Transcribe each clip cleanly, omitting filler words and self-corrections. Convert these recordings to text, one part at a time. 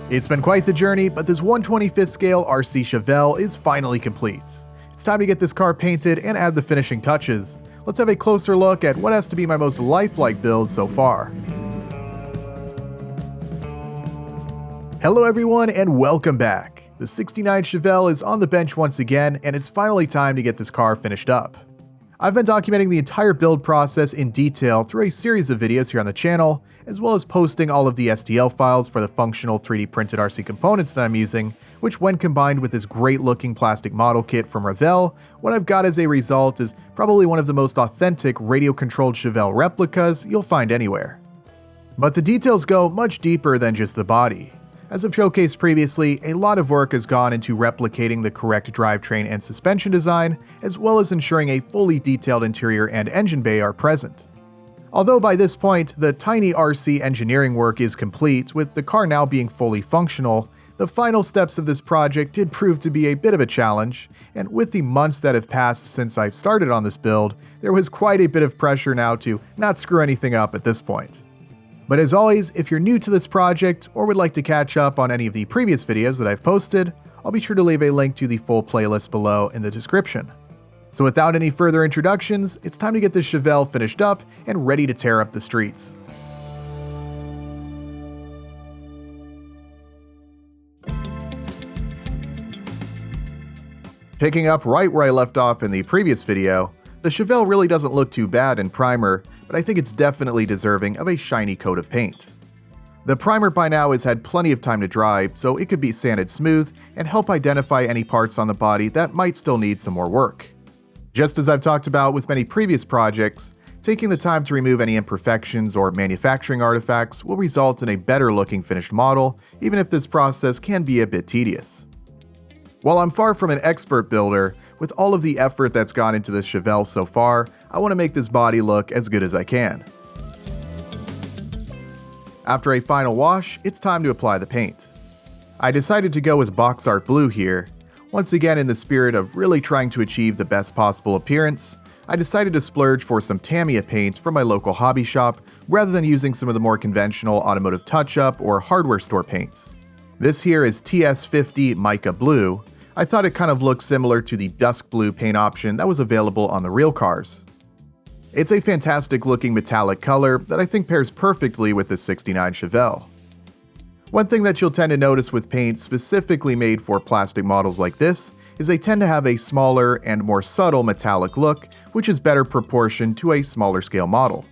It's been quite the journey, but this 1/25th scale RC Chevelle is finally complete. It's time to get this car painted and add the finishing touches. Let's have a closer look at what has to be my most lifelike build so far. Hello everyone and welcome back. The 69 Chevelle is on the bench once again, and it's finally time to get this car finished up. I've been documenting the entire build process in detail through a series of videos here on the channel, as well as posting all of the STL files for the functional 3D printed RC components that I'm using, which when combined with this great looking plastic model kit from Revell, what I've got as a result is probably one of the most authentic radio controlled Chevelle replicas you'll find anywhere. But the details go much deeper than just the body. As I've showcased previously, a lot of work has gone into replicating the correct drivetrain and suspension design, as well as ensuring a fully detailed interior and engine bay are present. Although by this point, the tiny RC engineering work is complete, with the car now being fully functional, the final steps of this project did prove to be a bit of a challenge, and with the months that have passed since I started on this build, there was quite a bit of pressure now to not screw anything up at this point. But as always, if you're new to this project or would like to catch up on any of the previous videos that I've posted, I'll be sure to leave a link to the full playlist below in the description. So without any further introductions, it's time to get this Chevelle finished up and ready to tear up the streets. Picking up right where I left off in the previous video, the Chevelle really doesn't look too bad in primer, but I think it's definitely deserving of a shiny coat of paint. The primer by now has had plenty of time to dry, so it could be sanded smooth and help identify any parts on the body that might still need some more work. Just as I've talked about with many previous projects, taking the time to remove any imperfections or manufacturing artifacts will result in a better looking finished model, even if this process can be a bit tedious. While I'm far from an expert builder, with all of the effort that's gone into this Chevelle so far, I want to make this body look as good as I can. After a final wash, it's time to apply the paint. I decided to go with box art blue here. Once again, in the spirit of really trying to achieve the best possible appearance, I decided to splurge for some Tamiya paint from my local hobby shop rather than using some of the more conventional automotive touch-up or hardware store paints. This here is TS50 Mica Blue. I thought it kind of looked similar to the dusk blue paint option that was available on the real cars. It's a fantastic looking metallic color that I think pairs perfectly with the 69 Chevelle. One thing that you'll tend to notice with paint specifically made for plastic models like this is they tend to have a smaller and more subtle metallic look, which is better proportioned to a smaller scale model.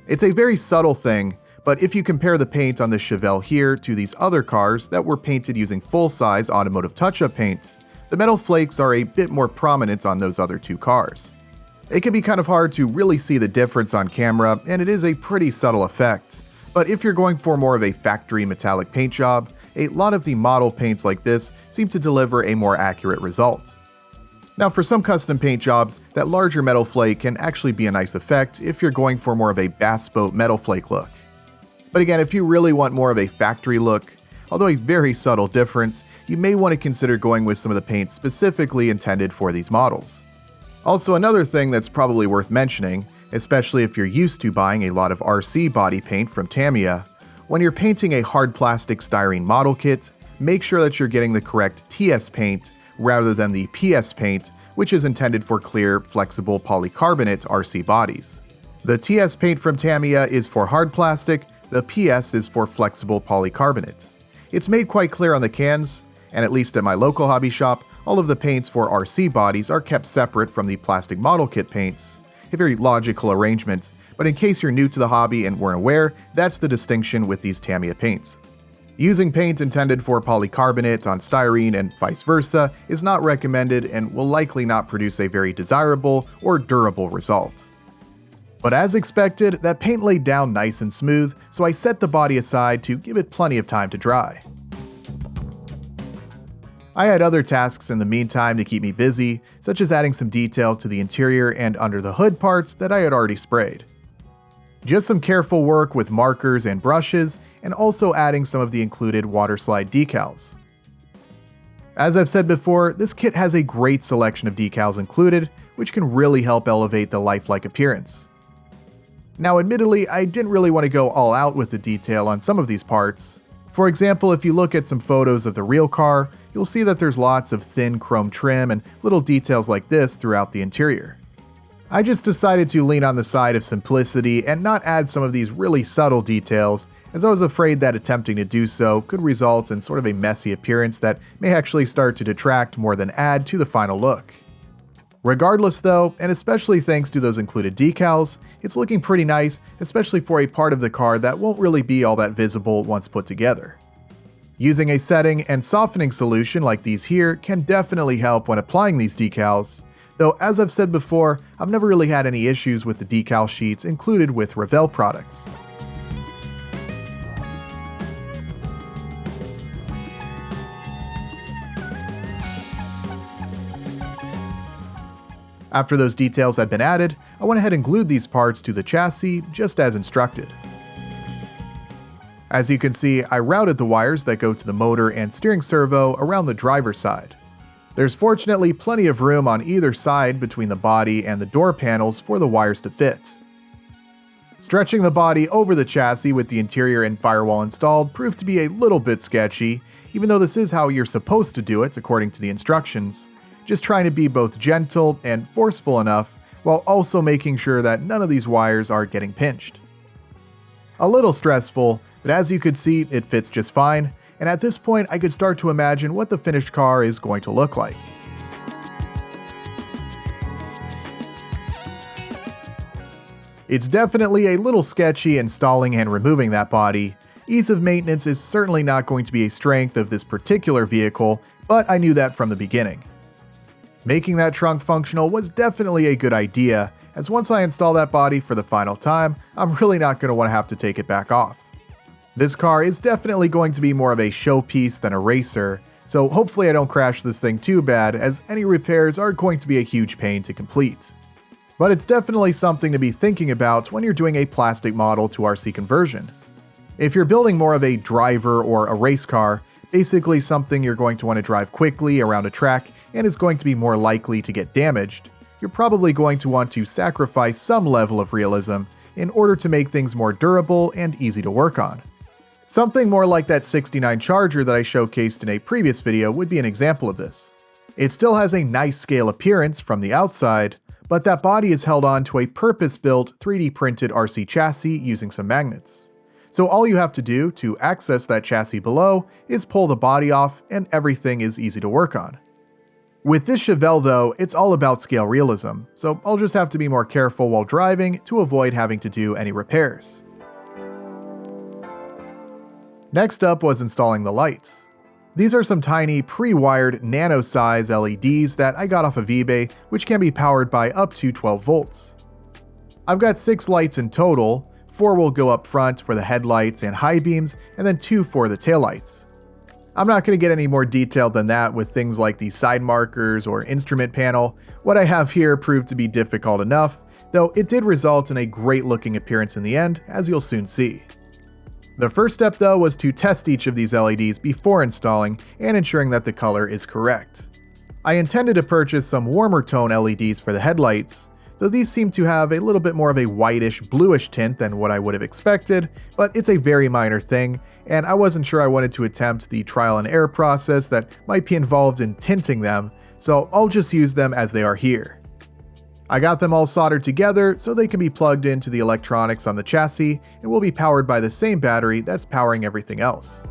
It's a very subtle thing, but if you compare the paint on this Chevelle here to these other cars that were painted using full-size automotive touch-up paint, the metal flakes are a bit more prominent on those other two cars. It can be kind of hard to really see the difference on camera, and it is a pretty subtle effect. But if you're going for more of a factory metallic paint job, a lot of the model paints like this seem to deliver a more accurate result. Now for some custom paint jobs, that larger metal flake can actually be a nice effect if you're going for more of a bass boat metal flake look. But again, if you really want more of a factory look, although a very subtle difference, you may want to consider going with some of the paints specifically intended for these models. Also, another thing that's probably worth mentioning, especially if you're used to buying a lot of RC body paint from Tamiya, when you're painting a hard plastic styrene model kit, make sure that you're getting the correct TS paint rather than the PS paint, which is intended for clear, flexible polycarbonate RC bodies. The TS paint from Tamiya is for hard plastic, the PS is for flexible polycarbonate. It's made quite clear on the cans, and at least at my local hobby shop, all of the paints for RC bodies are kept separate from the plastic model kit paints. A very logical arrangement, but in case you're new to the hobby and weren't aware, that's the distinction with these Tamiya paints. Using paint intended for polycarbonate on styrene and vice versa is not recommended and will likely not produce a very desirable or durable result. But as expected, that paint laid down nice and smooth, so I set the body aside to give it plenty of time to dry. I had other tasks in the meantime to keep me busy, such as adding some detail to the interior and under the hood parts that I had already sprayed. Just some careful work with markers and brushes, and also adding some of the included water slide decals. As I've said before, this kit has a great selection of decals included, which can really help elevate the lifelike appearance. Now admittedly, I didn't really want to go all out with the detail on some of these parts. For example, if you look at some photos of the real car, you'll see that there's lots of thin chrome trim and little details like this throughout the interior. I just decided to lean on the side of simplicity and not add some of these really subtle details, as I was afraid that attempting to do so could result in sort of a messy appearance that may actually start to detract more than add to the final look. Regardless though, and especially thanks to those included decals, it's looking pretty nice, especially for a part of the car that won't really be all that visible once put together. Using a setting and softening solution like these here can definitely help when applying these decals, though as I've said before, I've never really had any issues with the decal sheets included with Revell products. After those details had been added, I went ahead and glued these parts to the chassis just as instructed. As you can see, I routed the wires that go to the motor and steering servo around the driver's side. There's fortunately plenty of room on either side between the body and the door panels for the wires to fit. Stretching the body over the chassis with the interior and firewall installed proved to be a little bit sketchy, even though this is how you're supposed to do it according to the instructions. Just trying to be both gentle and forceful enough while also making sure that none of these wires are getting pinched. A little stressful, but as you could see, it fits just fine, and at this point I could start to imagine what the finished car is going to look like. It's definitely a little sketchy installing and removing that body. Ease of maintenance is certainly not going to be a strength of this particular vehicle, but I knew that from the beginning. Making that trunk functional was definitely a good idea, as once I install that body for the final time, I'm really not going to want to have to take it back off. This car is definitely going to be more of a showpiece than a racer, so hopefully I don't crash this thing too bad, as any repairs are going to be a huge pain to complete. But it's definitely something to be thinking about when you're doing a plastic model to RC conversion. If you're building more of a driver or a race car, basically something you're going to want to drive quickly around a track and is going to be more likely to get damaged, you're probably going to want to sacrifice some level of realism in order to make things more durable and easy to work on. Something more like that 69 Charger that I showcased in a previous video would be an example of this. It still has a nice scale appearance from the outside, but that body is held on to a purpose-built 3D printed RC chassis using some magnets. So all you have to do to access that chassis below is pull the body off and everything is easy to work on. With this Chevelle though, it's all about scale realism, so I'll just have to be more careful while driving to avoid having to do any repairs. Next up was installing the lights. These are some tiny pre-wired nano-size LEDs that I got off of eBay, which can be powered by up to 12 volts. I've got 6 lights in total, 4 will go up front for the headlights and high beams, and then 2 for the taillights. I'm not going to get any more detailed than that with things like the side markers or instrument panel. What I have here proved to be difficult enough, though it did result in a great looking appearance in the end, as you'll soon see. The first step though was to test each of these LEDs before installing and ensuring that the color is correct. I intended to purchase some warmer tone LEDs for the headlights, though these seem to have a little bit more of a whitish bluish tint than what I would have expected, but it's a very minor thing, and I wasn't sure I wanted to attempt the trial and error process that might be involved in tinting them, so I'll just use them as they are here. I got them all soldered together so they can be plugged into the electronics on the chassis and will be powered by the same battery that's powering everything else.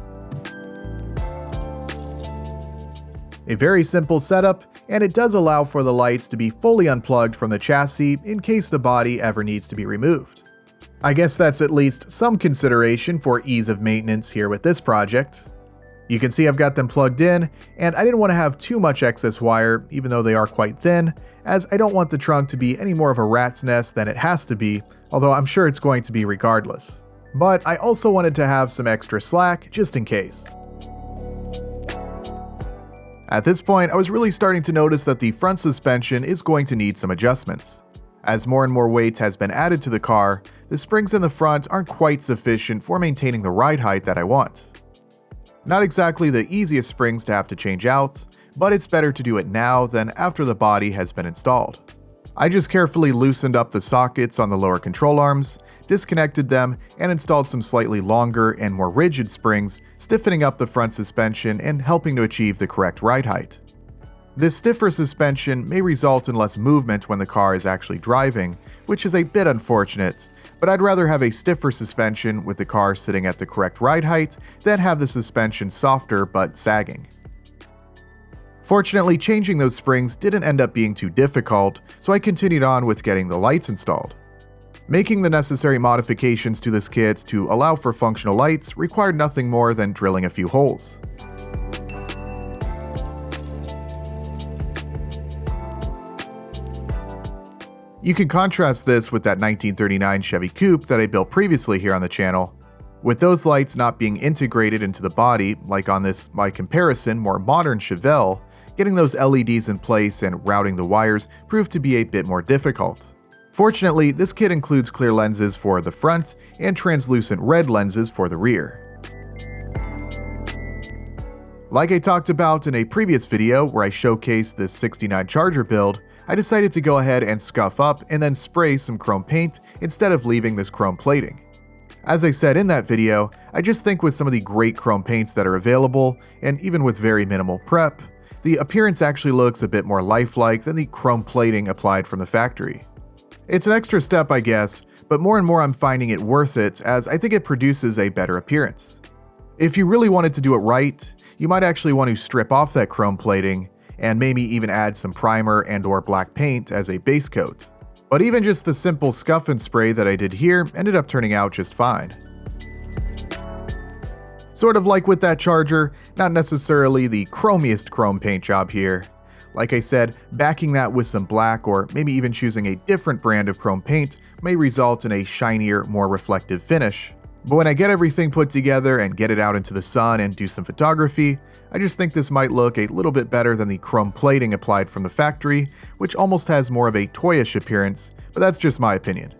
A very simple setup, and it does allow for the lights to be fully unplugged from the chassis in case the body ever needs to be removed. I guess that's at least some consideration for ease of maintenance here with this project. You can see I've got them plugged in, and I didn't want to have too much excess wire, even though they are quite thin, as I don't want the trunk to be any more of a rat's nest than it has to be, although I'm sure it's going to be regardless. But I also wanted to have some extra slack just in case. At this point, I was really starting to notice that the front suspension is going to need some adjustments. As more and more weight has been added to the car, the springs in the front aren't quite sufficient for maintaining the ride height that I want. Not exactly the easiest springs to have to change out, but it's better to do it now than after the body has been installed. I just carefully loosened up the sockets on the lower control arms, disconnected them, and installed some slightly longer and more rigid springs, stiffening up the front suspension and helping to achieve the correct ride height. This stiffer suspension may result in less movement when the car is actually driving, which is a bit unfortunate, but I'd rather have a stiffer suspension with the car sitting at the correct ride height than have the suspension softer but sagging. Fortunately, changing those springs didn't end up being too difficult, so I continued on with getting the lights installed. Making the necessary modifications to this kit to allow for functional lights required nothing more than drilling a few holes. You can contrast this with that 1939 Chevy Coupe that I built previously here on the channel. With those lights not being integrated into the body, like on this, by comparison, more modern Chevelle, getting those LEDs in place and routing the wires proved to be a bit more difficult. Fortunately, this kit includes clear lenses for the front and translucent red lenses for the rear. Like I talked about in a previous video where I showcased this 69 Charger build, I decided to go ahead and scuff up and then spray some chrome paint instead of leaving this chrome plating. As I said in that video, I just think with some of the great chrome paints that are available, and even with very minimal prep, the appearance actually looks a bit more lifelike than the chrome plating applied from the factory. It's an extra step, I guess, but more and more I'm finding it worth it as I think it produces a better appearance. If you really wanted to do it right, you might actually want to strip off that chrome plating and maybe even add some primer and/or black paint as a base coat. But even just the simple scuff and spray that I did here ended up turning out just fine. Sort of like with that Charger, not necessarily the chromiest chrome paint job here. Like I said, backing that with some black or maybe even choosing a different brand of chrome paint may result in a shinier, more reflective finish. But when I get everything put together and get it out into the sun and do some photography, I just think this might look a little bit better than the chrome plating applied from the factory, which almost has more of a toyish appearance, but that's just my opinion.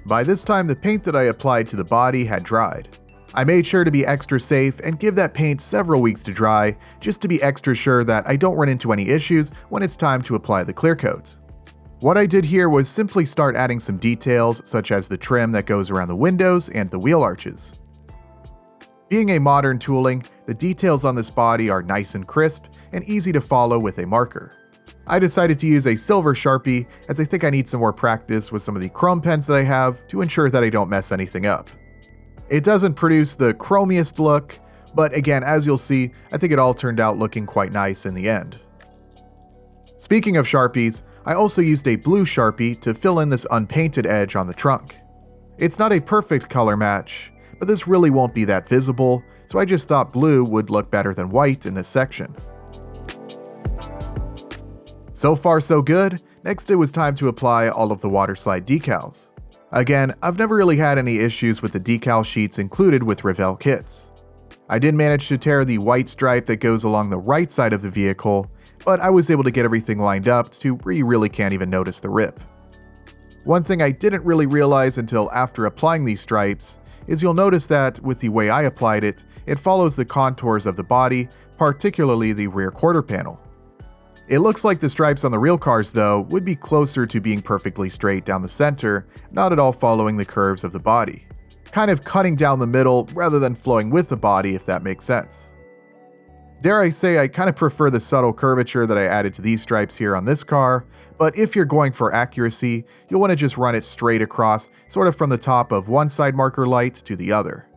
By this time, the paint that I applied to the body had dried. I made sure to be extra safe and give that paint several weeks to dry, just to be extra sure that I don't run into any issues when it's time to apply the clear coat. What I did here was simply start adding some details, such as the trim that goes around the windows and the wheel arches. Being a modern tooling, the details on this body are nice and crisp and easy to follow with a marker. I decided to use a silver Sharpie as I think I need some more practice with some of the chrome pens that I have to ensure that I don't mess anything up. It doesn't produce the chromiest look, but again, as you'll see, I think it all turned out looking quite nice in the end. Speaking of Sharpies, I also used a blue Sharpie to fill in this unpainted edge on the trunk. It's not a perfect color match, but this really won't be that visible, so I just thought blue would look better than white in this section. So far so good, next it was time to apply all of the waterslide decals. Again, I've never really had any issues with the decal sheets included with Revell kits. I did manage to tear the white stripe that goes along the right side of the vehicle, but I was able to get everything lined up to where you really can't even notice the rip. One thing I didn't really realize until after applying these stripes is you'll notice that with the way I applied it, it follows the contours of the body, particularly the rear quarter panel. It looks like the stripes on the real cars, though, would be closer to being perfectly straight down the center, not at all following the curves of the body. Kind of cutting down the middle rather than flowing with the body, if that makes sense. Dare I say I kind of prefer the subtle curvature that I added to these stripes here on this car, but if you're going for accuracy, you'll want to just run it straight across, sort of from the top of one side marker light to the other.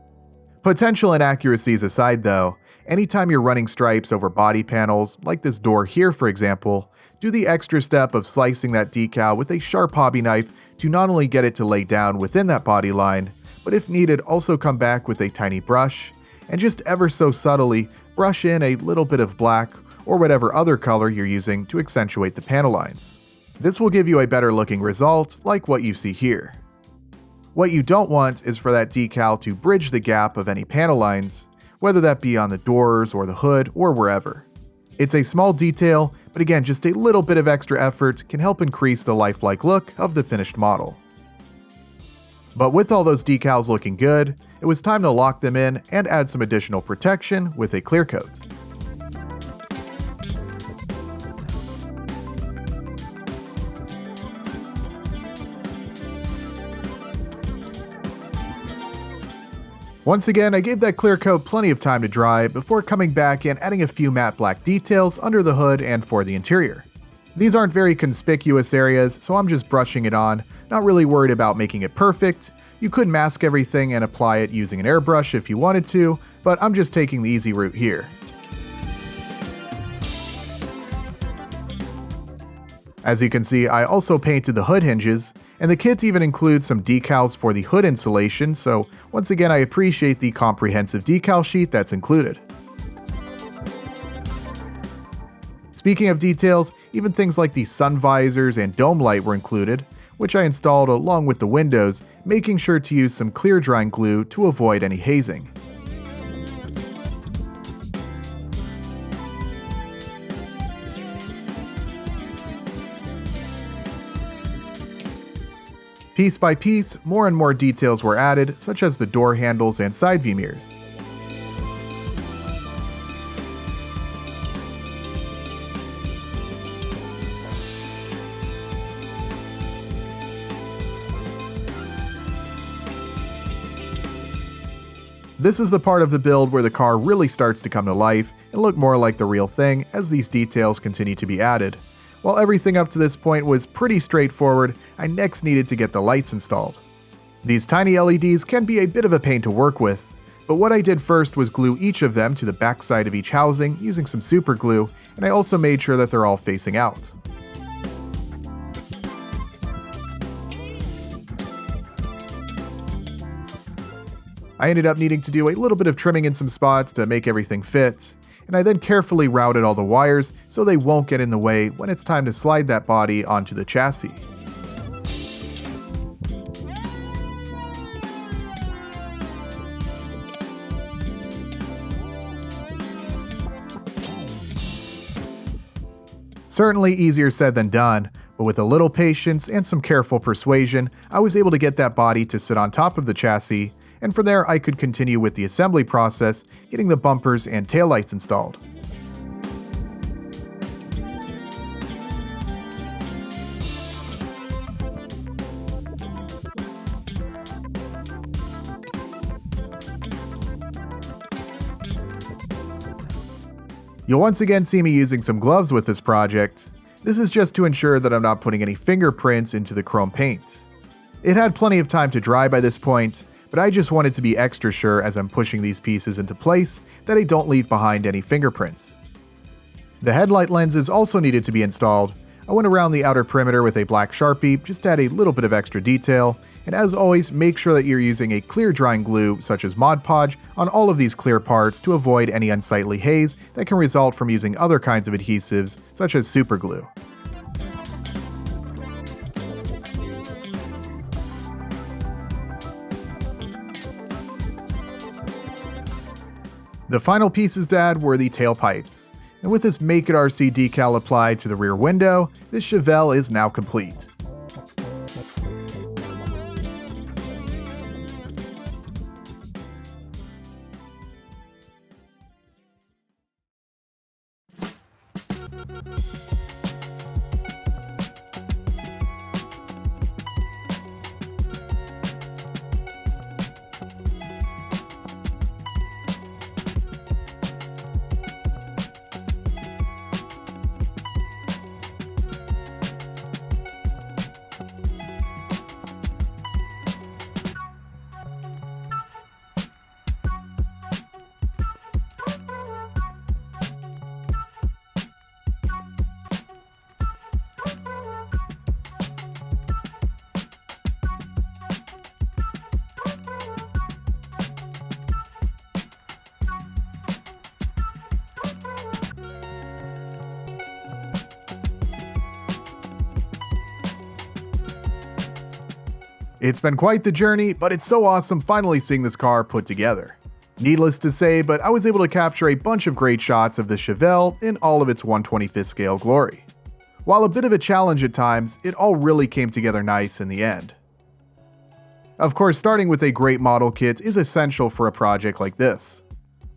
Potential inaccuracies aside though, anytime you're running stripes over body panels, like this door here for example, do the extra step of slicing that decal with a sharp hobby knife to not only get it to lay down within that body line, but if needed also come back with a tiny brush, and just ever so subtly brush in a little bit of black or whatever other color you're using to accentuate the panel lines. This will give you a better looking result like what you see here. What you don't want is for that decal to bridge the gap of any panel lines, whether that be on the doors or the hood or wherever. It's a small detail, but again, just a little bit of extra effort can help increase the lifelike look of the finished model. But with all those decals looking good, it was time to lock them in and add some additional protection with a clear coat. Once again, I gave that clear coat plenty of time to dry before coming back and adding a few matte black details under the hood and for the interior. These aren't very conspicuous areas, so I'm just brushing it on, not really worried about making it perfect. You could mask everything and apply it using an airbrush if you wanted to, but I'm just taking the easy route here. As you can see, I also painted the hood hinges, and the kit even includes some decals for the hood insulation, so once again I appreciate the comprehensive decal sheet that's included. Speaking of details, even things like the sun visors and dome light were included, which I installed along with the windows, making sure to use some clear drying glue to avoid any hazing. Piece by piece, more and more details were added, such as the door handles and side view mirrors. This is the part of the build where the car really starts to come to life and look more like the real thing as these details continue to be added. While everything up to this point was pretty straightforward, I next needed to get the lights installed. These tiny LEDs can be a bit of a pain to work with, but what I did first was glue each of them to the back side of each housing using some super glue, and I also made sure that they're all facing out. I ended up needing to do a little bit of trimming in some spots to make everything fit, and I then carefully routed all the wires so they won't get in the way when it's time to slide that body onto the chassis. Certainly easier said than done, but with a little patience and some careful persuasion, I was able to get that body to sit on top of the chassis, and from there I could continue with the assembly process, getting the bumpers and taillights installed. You'll once again see me using some gloves with this project. This is just to ensure that I'm not putting any fingerprints into the chrome paint. It had plenty of time to dry by this point, but I just wanted to be extra sure as I'm pushing these pieces into place that I don't leave behind any fingerprints. The headlight lenses also needed to be installed. I went around the outer perimeter with a black Sharpie just to add a little bit of extra detail, and as always, make sure that you're using a clear drying glue such as Mod Podge on all of these clear parts to avoid any unsightly haze that can result from using other kinds of adhesives such as super glue. The final pieces to add were the tailpipes, and with this Make It RC decal applied to the rear window, this Chevelle is now complete. It's been quite the journey, but it's so awesome finally seeing this car put together. Needless to say, but I was able to capture a bunch of great shots of the Chevelle in all of its 1/25th scale glory. While a bit of a challenge at times, it all really came together nice in the end. Of course, starting with a great model kit is essential for a project like this.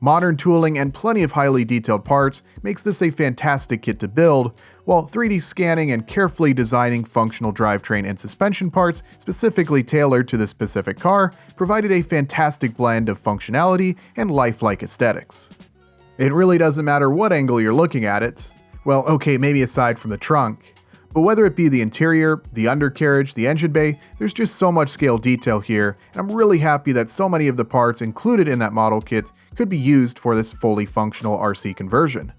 Modern tooling and plenty of highly detailed parts makes this a fantastic kit to build, while 3D scanning and carefully designing functional drivetrain and suspension parts specifically tailored to the specific car provided a fantastic blend of functionality and lifelike aesthetics. It really doesn't matter what angle you're looking at it. Well, okay, maybe aside from the trunk. But whether it be the interior, the undercarriage, the engine bay, there's just so much scale detail here, and I'm really happy that so many of the parts included in that model kit could be used for this fully functional RC conversion.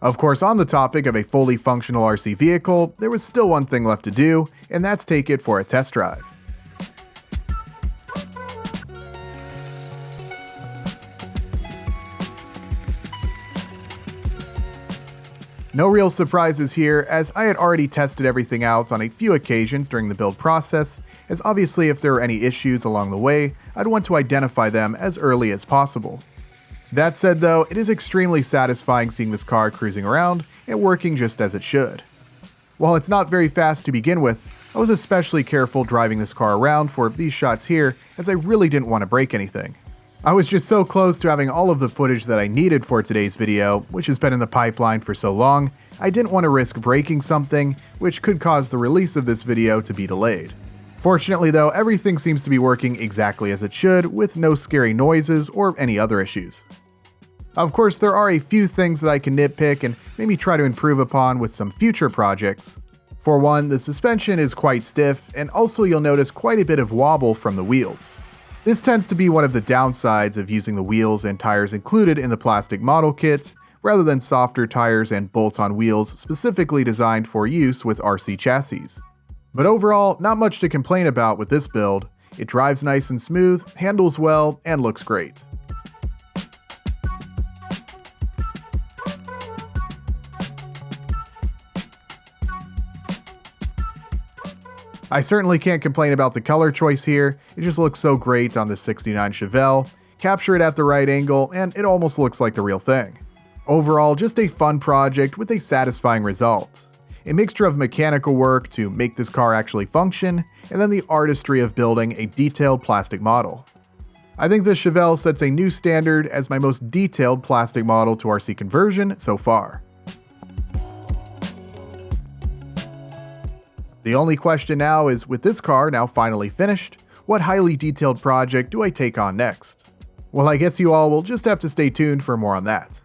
Of course, on the topic of a fully functional RC vehicle, there was still one thing left to do, and that's take it for a test drive. No real surprises here, as I had already tested everything out on a few occasions during the build process, as obviously if there were any issues along the way, I'd want to identify them as early as possible. That said though, it is extremely satisfying seeing this car cruising around and working just as it should. While it's not very fast to begin with, I was especially careful driving this car around for these shots here, as I really didn't want to break anything. I was just so close to having all of the footage that I needed for today's video, which has been in the pipeline for so long, I didn't want to risk breaking something, which could cause the release of this video to be delayed. Fortunately though, everything seems to be working exactly as it should, with no scary noises or any other issues. Of course, there are a few things that I can nitpick and maybe try to improve upon with some future projects. For one, the suspension is quite stiff, and also you'll notice quite a bit of wobble from the wheels. This tends to be one of the downsides of using the wheels and tires included in the plastic model kit, rather than softer tires and bolt-on wheels specifically designed for use with RC chassis. But overall, not much to complain about with this build. It drives nice and smooth, handles well, and looks great. I certainly can't complain about the color choice here. It just looks so great on the 69 Chevelle. Capture it at the right angle, and it almost looks like the real thing. Overall, just a fun project with a satisfying result. A mixture of mechanical work to make this car actually function, and then the artistry of building a detailed plastic model. I think this Chevelle sets a new standard as my most detailed plastic model to RC conversion so far. The only question now is, with this car now finally finished, what highly detailed project do I take on next? Well, I guess you all will just have to stay tuned for more on that.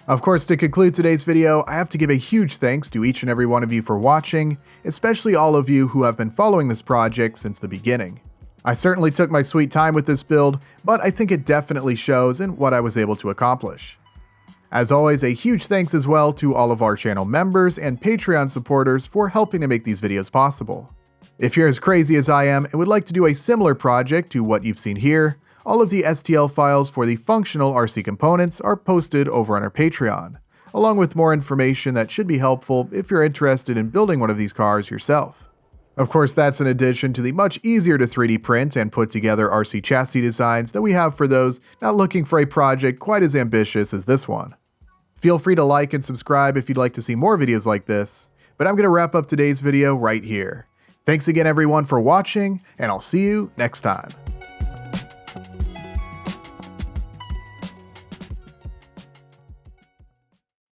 Of course, to conclude today's video, I have to give a huge thanks to each and every one of you for watching, especially all of you who have been following this project since the beginning. I certainly took my sweet time with this build, but I think it definitely shows in what I was able to accomplish. As always, a huge thanks as well to all of our channel members and Patreon supporters for helping to make these videos possible. If you're as crazy as I am and would like to do a similar project to what you've seen here, all of the STL files for the functional RC components are posted over on our Patreon, along with more information that should be helpful if you're interested in building one of these cars yourself. Of course, that's in addition to the much easier to 3D print and put together RC chassis designs that we have for those not looking for a project quite as ambitious as this one. Feel free to like and subscribe if you'd like to see more videos like this, but I'm going to wrap up today's video right here. Thanks again everyone for watching, and I'll see you next time.